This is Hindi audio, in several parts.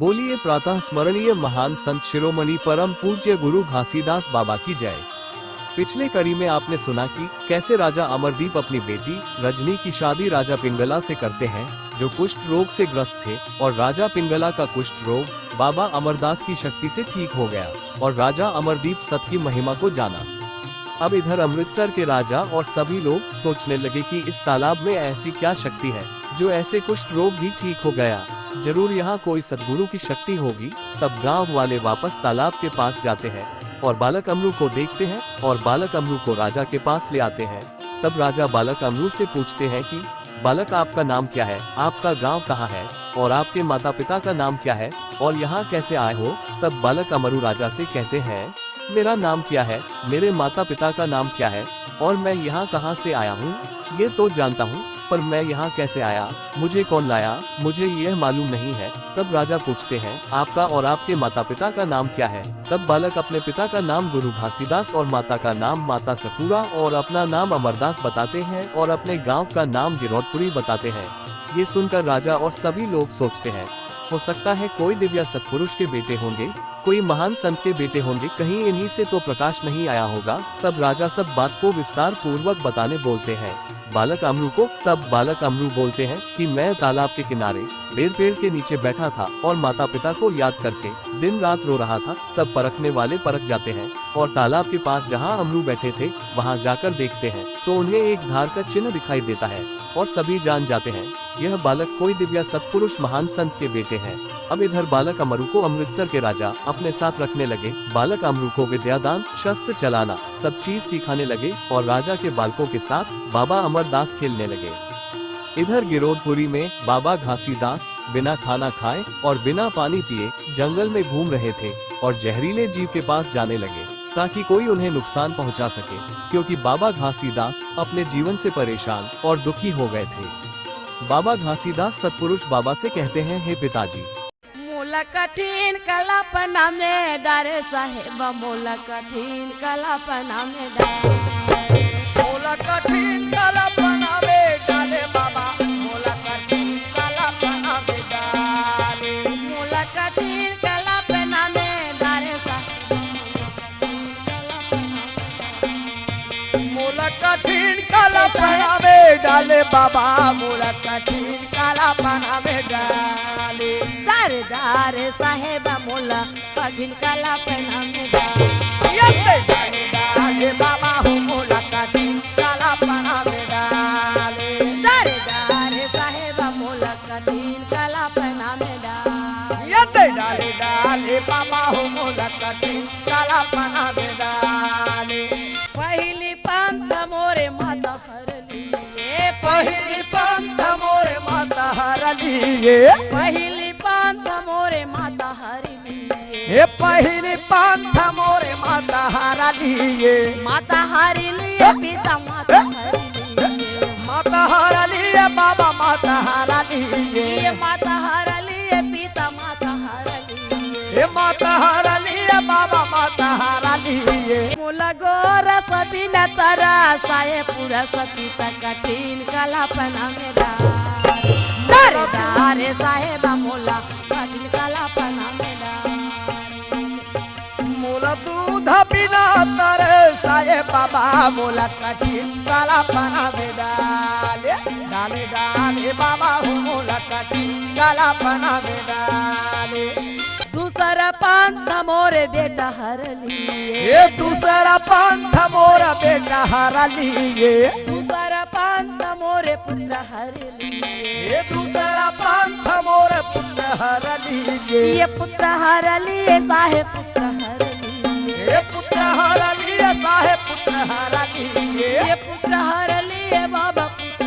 बोलिए प्रातः स्मरणीय महान संत शिरोमणि परम पूज्य गुरु घासीदास बाबा की जय। पिछले कड़ी में आपने सुना कि कैसे राजा अमरदीप अपनी बेटी रजनी की शादी राजा पिंगला से करते हैं, जो कुष्ठ रोग से ग्रस्त थे, और राजा पिंगला का कुष्ठ रोग बाबा अमरदास की शक्ति से ठीक हो गया और राजा अमरदीप सत की महिमा को जाना। अब इधर अमृतसर के राजा और सभी लोग सोचने लगे कि इस तालाब में ऐसी क्या शक्ति है जो ऐसे कुष्ठ रोग भी ठीक हो गया। जरूर यहाँ कोई सद्गुरु की शक्ति होगी। तब गांव वाले वापस तालाब के पास जाते हैं और बालक अमरू को देखते हैं और बालक अमरू को राजा के पास ले आते हैं। तब राजा बालक अमरू से पूछते हैं कि बालक, आपका नाम क्या है, आपका गांव कहाँ है और आपके माता पिता का नाम क्या है और यहाँ कैसे आए हो। तब बालक अमरू राजा से कहते हैं, मेरा नाम क्या है, मेरे माता पिता का नाम क्या है और मैं यहाँ कहाँ से आया हूँ ये तो जानता हूँ, पर मैं यहाँ कैसे आया, मुझे कौन लाया, मुझे यह मालूम नहीं है। तब राजा पूछते हैं, आपका और आपके माता पिता का नाम क्या है। तब बालक अपने पिता का नाम गुरु घासीदास और माता का नाम माता सखूरा और अपना नाम अमरदास बताते हैं और अपने गांव का नाम गिरौदपुरी बताते हैं। ये सुनकर राजा और सभी लोग सोचते हैं, हो सकता है कोई दिव्य सत्पुरुष के बेटे होंगे, कोई महान संत के बेटे होंगे, कहीं इन्हीं से तो प्रकाश नहीं आया होगा। तब राजा सब बात को विस्तार पूर्वक बताने बोलते हैं बालक अमरू को। तब बालक अमरू बोलते हैं कि मैं तालाब के किनारे बेर पेड़ के नीचे बैठा था और माता पिता को याद करके दिन रात रो रहा था। तब परखने वाले परख जाते हैं और तालाब के पास जहाँ अमरू बैठे थे वहाँ जाकर देखते हैं तो उन्हें एक धार का चिन्ह दिखाई देता है और सभी जान जाते हैं यह बालक कोई दिव्य सत्पुरुष महान संत के बेटे हैं। अब इधर बालक अमरू को अमृतसर के राजा अपने साथ रखने लगे। बालक अमरू को विद्यादान, शस्त्र चलाना, सब चीज सिखाने लगे और राजा के बालकों के साथ बाबा अमरदास खेलने लगे। इधर गिरौदपुरी में बाबा घासीदास बिना खाना खाए और बिना पानी पिए जंगल में घूम रहे थे और जहरीले जीव के पास जाने लगे ताकि कोई उन्हें नुकसान पहुंचा सके, क्योंकि बाबा घासीदास अपने जीवन से परेशान और दुखी हो गए थे। बाबा घासीदास सत्पुरुष बाबा से कहते हैं, हे पिताजी, मोला कठिन कलापना में डारे साहेब, मोला कठिन कलापना में डारे, मोला कठिन कलापना में डाले बाबा, मोला कठिन कलापना में डाले, मोला कठिन कलापना में डारे साहेब, मोला कठिन कलापना में डाले बाबा, मोला कठिन कलापना में डाले, डारे डारे साहेब, मोला कठिन कलापना में डारे, डाले बाबा हो मोला कठिन कलापना में डाले, डारे डारे साहेब, मोला कठिन कलापना में डारे, डाले डाले बाबा हो मोला कठिन कलापना में डाले। पहली पंथ मोरे माता हरलिए, पहली पंथ मोरे माता हरलिए, पहली पंथ मोरे माता हरलिए, हे पहली पंथ मोरे माता हरलिए, माता हरलिए पिता माता हरलिए, माता हरलिए बाबा माता हरलिए, ये माता हरलिए पिता माता हरलिए, हे माता हरलिए बाबा माता हरलिए, मोला गोर सती न तरा साये पूरा सती तक कठिन कलापना में डारे, डारे डारे साहेब, मोला कठिन कलापना में डारे, मोला दूध बिना तरे साये बाबा, मोला कठिन कलापना में डाले, डाले डाले बाबा हो मोला कठिन कलापना में डाले, दूसरा पंथ मोरे बेटा हरलिए, ये दूसरा पंथ मोरा बेटा हरलिए, दूसरा पंथ मोरे पुत्र हरलिए, ये दूसरा पंथ मोरा पुत्र हरलिए, ये पुत्र हरलिए साहेब पुत्र हरलिए, ये पुत्र हरलिए साहे पुत्र हरलिए, ये पुत्र हरलिए बाबा पुत्र,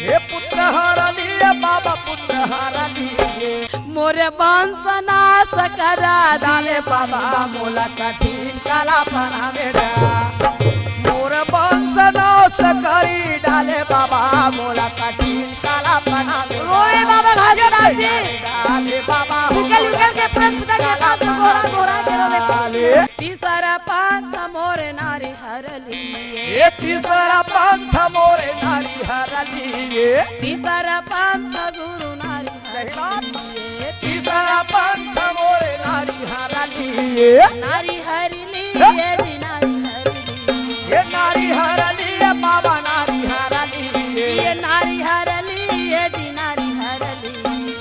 ये पुत्र हरलिए बाबा पुत्र हरलिए, मोरे वंश नाश करा डाले बाबा मोला कठिन कलापना में डाले, मोर वंश नाश करी डाले बाबा मोला कठिन कलापना में रोए बाबा घासीदास जी, डाले बाबा निकल निकल के प्रश्न के बाद गोरा गोरा के रोवे डाले, तीसरा पंथ मोरे नारी हरलिए, ये तीसरा पंथ मोरे नारी हरलिए, तीसरा पंथ गुरु नारी सही बात। हरलिए, तीसरा पंथ मोरे नारी हरली नारी हरली ये जी नारी हरली ये नारी हरली बाबा नारी हरली ये नारी हरली ये जी नारी हरली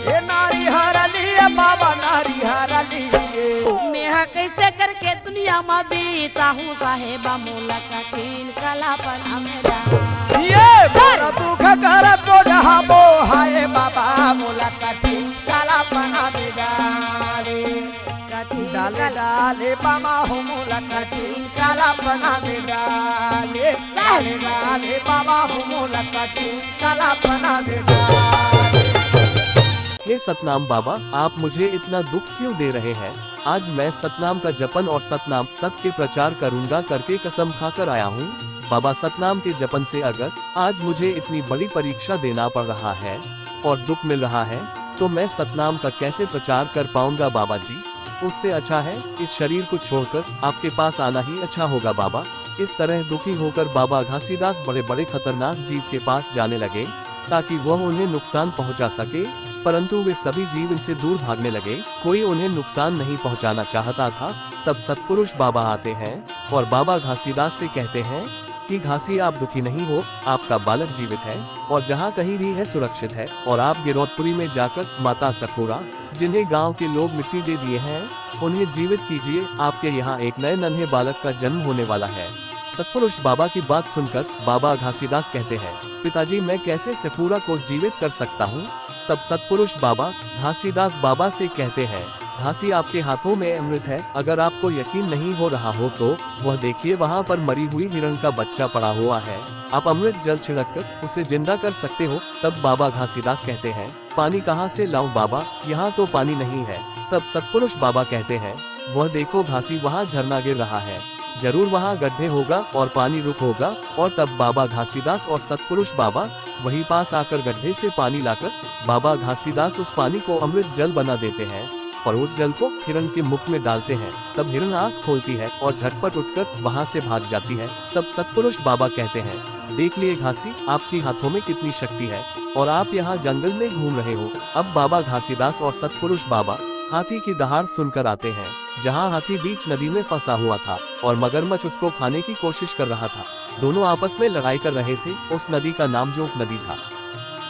ये नारी हरली बाबा नारी हरली मैं कैसे करके दुनिया में बीता हूँ साहेबा मोला कठिन कलापन मेरा ये मोरा दुख कर तो जहाँ बो हाय बाबा मोला कठिन काला पना में डाले कठिन डाले डाले बाबा हो मोला कठिन काला पना में डाले डाले डाले बाबा हो मोला कठिन काला पना में डाले। हे सतनाम बाबा, आप मुझे इतना दुख क्यों दे रहे हैं? आज मैं सतनाम का जपन और सतनाम सत्य के प्रचार करूंगा करके कसम खाकर आया हूँ। बाबा सतनाम के जपन से अगर आज मुझे इतनी बड़ी परीक्षा देना पड़ रहा है और दुख मिल रहा है तो मैं सतनाम का कैसे प्रचार कर पाऊंगा बाबा जी? उससे अच्छा है इस शरीर को छोड़कर आपके पास आना ही अच्छा होगा बाबा। इस तरह दुखी होकर बाबा घासीदास बड़े बड़े खतरनाक जीव के पास जाने लगे ताकि वह उन्हें नुकसान पहुंचा सके, परंतु वे सभी जीव इनसे दूर भागने लगे। कोई उन्हें नुकसान नहीं पहुंचाना चाहता था। तब सतपुरुष बाबा आते हैं और बाबा घासीदास से कहते हैं कि घासी, आप दुखी नहीं हो, आपका बालक जीवित है और जहाँ कहीं भी है सुरक्षित है। और आप गिरौदपुरी में जाकर माता सखोरा, जिन्हें गांव के लोग मिट्टी दे दिए हैं, उन्हें जीवित कीजिए। आपके यहाँ एक नए नन्हे बालक का जन्म होने वाला है। सतपुरुष बाबा की बात सुनकर बाबा घासीदास कहते हैं, पिताजी, मैं कैसे सखोरा को जीवित कर सकता हूँ? तब सतपुरुष बाबा घासीदास बाबा से कहते हैं, घासी, आपके हाथों में अमृत है। अगर आपको यकीन नहीं हो रहा हो तो वह देखिए, वहाँ पर मरी हुई हिरण का बच्चा पड़ा हुआ है। आप अमृत जल छिड़ककर उसे जिंदा कर सकते हो। तब बाबा घासीदास कहते हैं, पानी कहाँ से लाऊं बाबा? यहाँ तो पानी नहीं है। तब सतपुरुष बाबा कहते हैं, वह देखो घासी, वहाँ झरना गिर रहा है, जरूर वहाँ गड्ढे होगा और पानी रुक होगा। और तब बाबा घासीदास और सतपुरुष बाबा वही पास आकर गड्ढे से पानी लाकर बाबा घासीदास उस पानी को अमृत जल बना देते हैं और उस जल को हिरण के मुख में डालते हैं। तब हिरण आँख खोलती है और झटपट उठकर वहाँ से भाग जाती है। तब सतपुरुष बाबा कहते हैं, देख लिए घासी, आपकी हाथों में कितनी शक्ति है और आप यहाँ जंगल में घूम रहे हो। अब बाबा घासीदास और सतपुरुष बाबा हाथी की दहाड़ सुनकर आते हैं, जहाँ हाथी बीच नदी में फंसा हुआ था और मगरमच्छ उसको खाने की कोशिश कर रहा था। दोनों आपस में लड़ाई कर रहे थे। उस नदी का नाम जोक नदी था।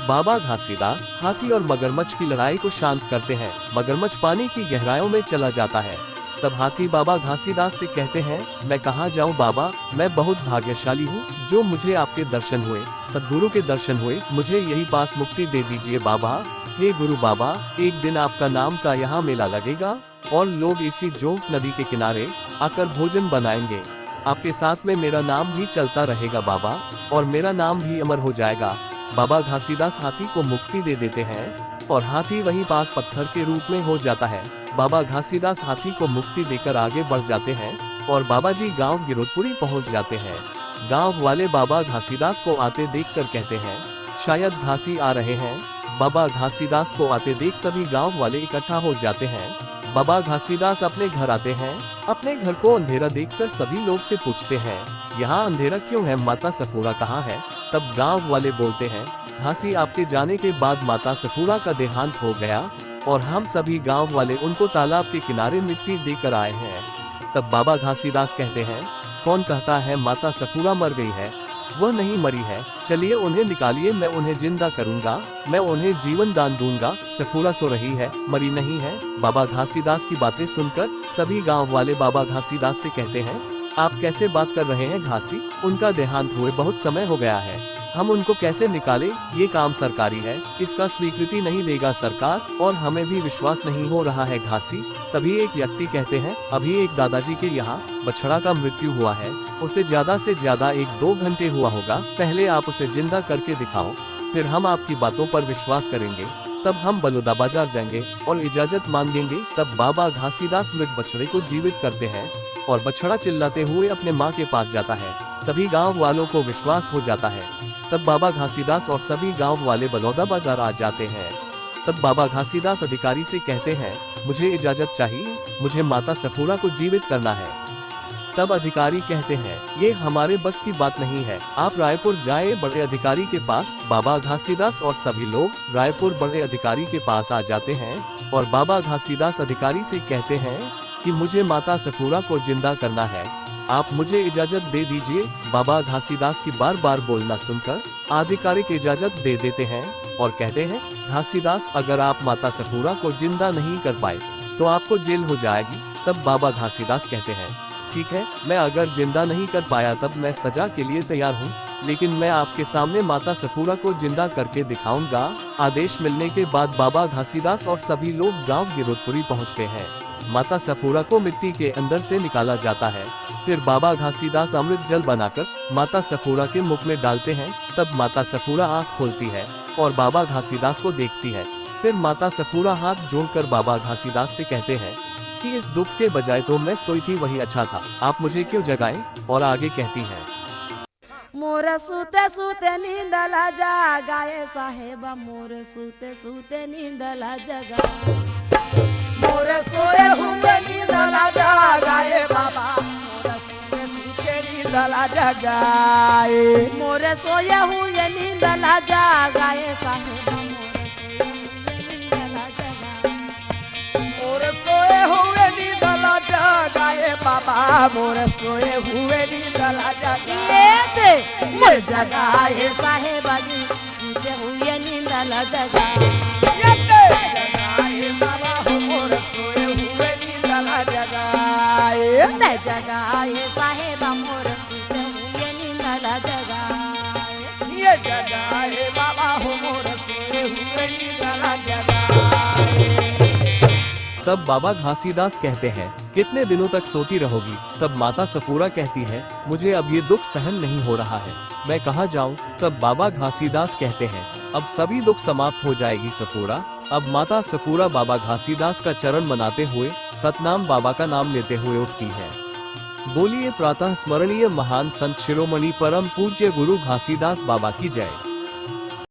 बाबा घासीदास हाथी और मगरमच्छ की लड़ाई को शांत करते हैं। मगरमच्छ पानी की गहराइयों में चला जाता है। तब हाथी बाबा घासीदास से कहते हैं, मैं कहाँ जाऊँ बाबा? मैं बहुत भाग्यशाली हूँ जो मुझे आपके दर्शन हुए, सद्गुरु के दर्शन हुए। मुझे यही पास मुक्ति दे दीजिए बाबा। हे गुरु बाबा, एक दिन आपका नाम का यहाँ मेला लगेगा और लोग इसी जोक नदी के किनारे आकर भोजन बनाएंगे। आपके साथ में मेरा नाम भी चलता रहेगा बाबा और मेरा नाम भी अमर हो जाएगा। बाबा घासीदास हाथी को मुक्ति दे देते हैं और हाथी वहीं पास पत्थर के रूप में हो जाता है। बाबा घासीदास हाथी को मुक्ति देकर आगे बढ़ जाते हैं और बाबा जी गांव गिरौदपुरी पहुंच जाते हैं। गांव वाले बाबा घासीदास को आते देखकर कहते हैं, शायद घासी आ रहे हैं। बाबा घासीदास को आते देख सभी गांव वाले इकट्ठा हो जाते हैं। बाबा घासीदास अपने घर आते हैं। अपने घर को अंधेरा देखकर सभी लोग से पूछते हैं, यहाँ अंधेरा क्यों है? माता सखोरा कहाँ है? तब गांव वाले बोलते हैं, घासी, आपके जाने के बाद माता सखोरा का देहांत हो गया और हम सभी गांव वाले उनको तालाब के किनारे मिट्टी देकर आए हैं। तब बाबा घासीदास कहते हैं, कौन कहता है माता सखोरा मर गई है? वह नहीं मरी है। चलिए उन्हें निकालिए, मैं उन्हें जिंदा करूंगा, मैं उन्हें जीवन दान दूंगा। सखोरा सो रही है, मरी नहीं है। बाबा घासीदास की बातें सुनकर सभी गांव वाले बाबा घासीदास से कहते हैं, आप कैसे बात कर रहे हैं घासी? उनका देहांत हुए बहुत समय हो गया है, हम उनको कैसे निकाले? ये काम सरकारी है, इसका स्वीकृति नहीं देगा सरकार और हमें भी विश्वास नहीं हो रहा है घासी। तभी एक व्यक्ति कहते हैं, अभी एक दादाजी के यहाँ बछड़ा का मृत्यु हुआ है, उसे ज्यादा से ज्यादा 1-2 घंटे हुआ होगा। पहले आप उसे जिंदा करके दिखाओ, फिर हम आपकी बातों पर विश्वास करेंगे। तब हम बलौदा बाजार जाएंगे और इजाजत मांगेंगे। तब बाबा घासीदास मृत बछड़े को जीवित करते हैं और बछड़ा चिल्लाते हुए अपने माँ के पास जाता है। सभी गांव वालों को विश्वास हो जाता है। तब बाबा घासीदास और सभी गांव वाले बलौदा बाजार आ जाते हैं। तब बाबा घासीदास अधिकारी से कहते हैं, मुझे इजाजत चाहिए, मुझे माता सखोरा को जीवित करना है। तब अधिकारी कहते हैं, ये हमारे बस की बात नहीं है, आप रायपुर जाए बड़े अधिकारी के पास। बाबा घासीदास और सभी लोग रायपुर बड़े अधिकारी के पास आ जाते हैं और बाबा घासीदास अधिकारी से कहते हैं कि मुझे माता सफूरा को जिंदा करना है, आप मुझे इजाजत दे दीजिए। बाबा घासीदास की बार बार बोलना सुनकर आधिकारिक इजाजत दे देते हैं और कहते हैं, घासीदास अगर आप माता सफूरा को जिंदा नहीं कर पाए तो आपको जेल हो जाएगी। तब बाबा घासीदास कहते हैं, ठीक है, मैं अगर जिंदा नहीं कर पाया तब मैं सजा के लिए तैयार हूँ, लेकिन मैं आपके सामने माता सफूरा को जिंदा करके दिखाऊंगा। आदेश मिलने के बाद बाबा घासीदास और सभी लोग गांव गिरोधपुरी पहुंचते हैं। माता सफूरा को मिट्टी के अंदर से निकाला जाता है। फिर बाबा घासीदास अमृत जल बनाकर माता सफूरा के मुख में डालते हैं। तब माता सफूरा आँख खोलती है और बाबा घासीदास को देखती है। फिर माता सफूरा हाथ जोड़कर बाबा घासीदास से कहते हैं कि इस दुख के बजाय तो मैं सोई थी वही अच्छा था, आप मुझे क्यों जगाएं? और आगे कहती हैं, मोर सूते सूते नींदला जगाए साहेबा, मोर सूते सूते नींदला जगाए, मोर सोए हुए नींदला जगाए बाबा, मोर सोए सूते नींदला जगाए, मोर सोए हुए नींदला जगाए साहेबा, मोर सोए हुए नींदला जगाए बाबा, मोर सोए हुए नींदला जगाए, मोर जगाए साहेबा जी, सूते हुए नींदला जगाए, जगाए बाबा हो मोर सोए हुए नींदला जगाए, जगाए साहेबा मोर सूते हुए नींदला जगाए, ये जगाए बाबा हो मोर सोए हुए नींदला जगाए। तब बाबा घासीदास कहते हैं, कितने दिनों तक सोती रहोगी? तब माता सफूरा कहती है, मुझे अब ये दुख सहन नहीं हो रहा है, मैं कहाँ जाऊँ? तब बाबा घासीदास कहते हैं, अब सभी दुख समाप्त हो जाएगी सफूरा। अब माता सफूरा बाबा घासीदास का चरण मनाते हुए सतनाम बाबा का नाम लेते हुए उठती है। बोलिए प्रातः स्मरणीय महान संत शिरोमणि परम पूज्य गुरु घासीदास बाबा की जय।